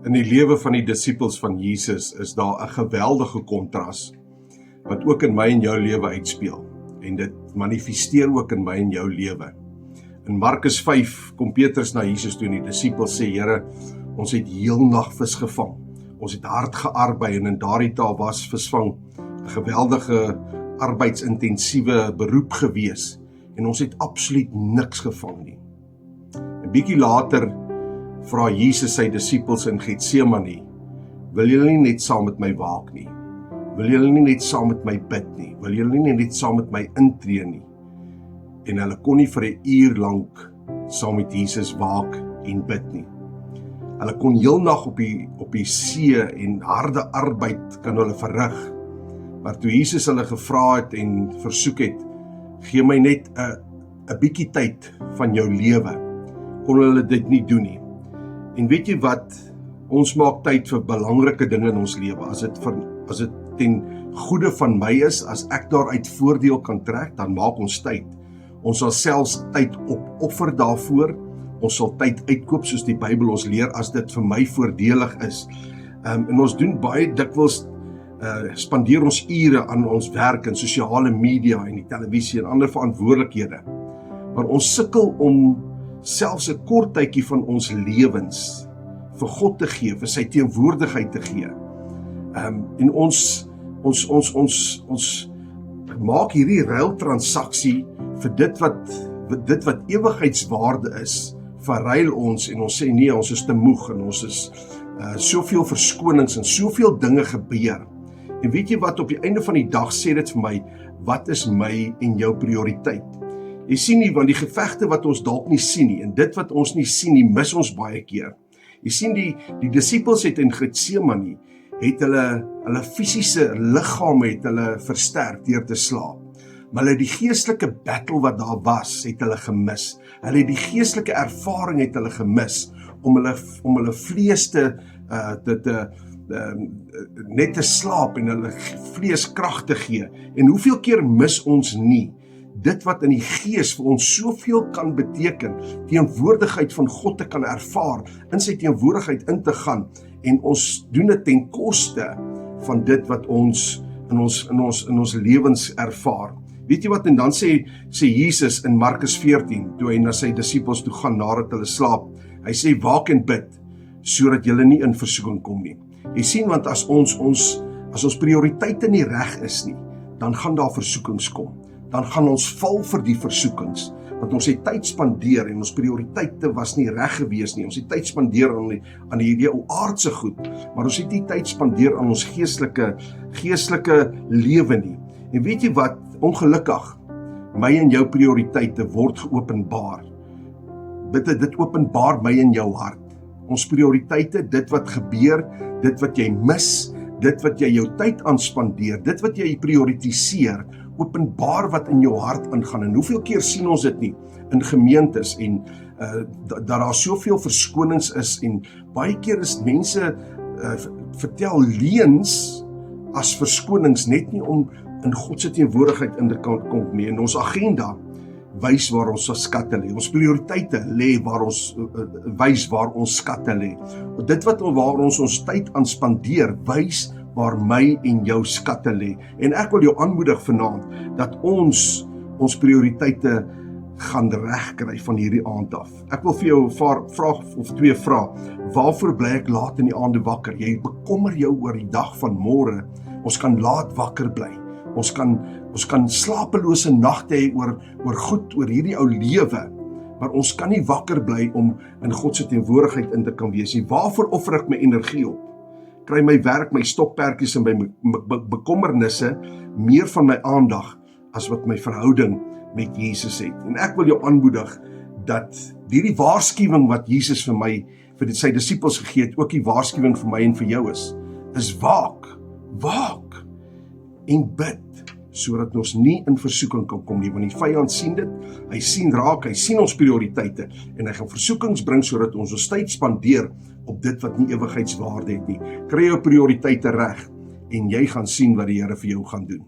In die lewe van die disippels van Jesus is daar 'n geweldige kontras wat ook in my en jou lewe uitspeel. En dit manifesteer ook in my en jou lewe. In Markus 5 kom Petrus na Jesus toe en die disippels sê, Here, ons het heel nag vis gevang. Ons het hard gearbei en in daardie taal was visvang 'n geweldige arbeidsintensieve beroep gewees. En ons het absoluut niks gevang nie. 'n Bietjie later vra Jesus sy disippels in Getsemane, wil julle nie net saam met my waak nie? Wil julle nie net saam met my bid nie? Wil julle nie net saam met my intree nie? En hulle kon nie vir 'n uur lank saam met Jesus waak en bid nie. Hulle kon heel nag op die see en harde arbeid kan hulle verrig. Maar toe Jesus hulle gevra het en versoek het, gee my net 'n bietjie tyd van jou lewe, kon hulle dit nie doen nie. En weet jy wat, ons maak tyd vir belangrike dinge in ons lewe. As dit ten goeie van my is, as ek daaruit voordeel kan trek, dan maak ons tyd. Ons sal selfs tyd opoffer daarvoor. Ons sal tyd uitkoop soos die Bybel ons leer as dit vir my voordelig is. En ons doen baie dikwels spandeer ons ure aan ons werk in sosiale media en die televisie en ander verantwoordelikhede. Maar ons sukkel om selfs 'n kort tydjie van ons lewens vir God te gee, vir sy teenwoordigheid te gee. En ons maak hierdie ruiltransaksie vir dit wat ewigheidswaarde is, verruil ons en ons sê nee, ons is te moeg en ons is soveel verskonings en soveel dinge gebeur. En weet jy wat, op die einde van die dag sê dit vir my, wat is my en jou prioriteit? Jy sien nie, want die gevegte wat ons dalk nie sien nie, en dit wat ons nie sien nie, mis ons baie keer. Jy sien die disippels het in Getsemane, het hulle fisiese liggame het hulle versterk deur te slaap. Maar hulle die geestelike battle wat daar was, het hulle gemis. Hulle die geestelike ervaring het hulle gemis, om hulle vlees net te slaap en hulle vlees krag te gee. En hoeveel keer mis ons nie dit wat in die gees vir ons soveel kan beteken, teenwoordigheid van God te kan ervaar, in sy teenwoordigheid in te gaan, en ons doen dit ten koste van dit wat ons in ons lewens ervaar. Weet jy wat, en dan sê Jesus in Markus 14, toe hy na sy disippels toe gaan nadat hulle slaap, hy sê waak en bid, sodat julle nie in versoeking kom nie. Jy sien, want as ons prioriteite nie reg is nie, dan gaan daar versoekings kom. Dan gaan ons val vir die versoekings, want ons het tyd spandeer en ons prioriteite was nie reg gewees nie. Ons het tyd spandeer aan hierdie ou aardse goed, maar ons het nie tyd spandeer aan ons geestelike lewe nie. En weet jy wat, ongelukkig, my en jou prioriteite word geopenbaar. Dit openbaar my en jou hart. Ons prioriteite, dit wat gebeur, dit wat jy mis, dit wat jy jou tyd aan spandeer, dit wat jy prioritiseer, openbaar wat in jou hart ingaan. En hoeveel keer sien ons dit nie in gemeentes en dat daar soveel verskonings is, en baie keer is mense vertel leuns as verskonings, net nie om in God se teenwoordigheid in te kan kom nie. En ons agenda wys waar ons skatte lê. Ons prioriteite lê wys waar ons skatte lê. Dit waar ons tyd aan spandeer, wys waar my en jou skatte lê. En ek wil jou aanmoedig vanaand, dat ons prioriteite gaan regkry van hierdie aand af. Ek wil vir jou vraag of twee vra, waarvoor bly ek laat in die aande wakker? Jy bekommer jou oor die dag van môre. Ons kan laat wakker bly. Ons kan slapelose nagte hê oor hierdie ou lewe, maar ons kan nie wakker bly om in God se teenwoordigheid in te kan wees nie. Waarvoor offer ek my energie op? Kry my werk, my stokpertjies en my bekommernisse meer van my aandag as wat my verhouding met Jesus het. En ek wil jou aanmoedig dat hierdie waarskuwing wat Jesus vir sy disippels gegee het, ook die waarskuwing vir my en vir jou is waak en bid, sodat ons nie in versoeking kan kom nie, want die vyand sien dit, hy sien ons prioriteite, en hy gaan versoekings bring, sodat ons tyd spandeer op dit wat nie ewigheidswaarde het nie. Kry jou prioriteite reg, en jy gaan sien wat die Here vir jou gaan doen.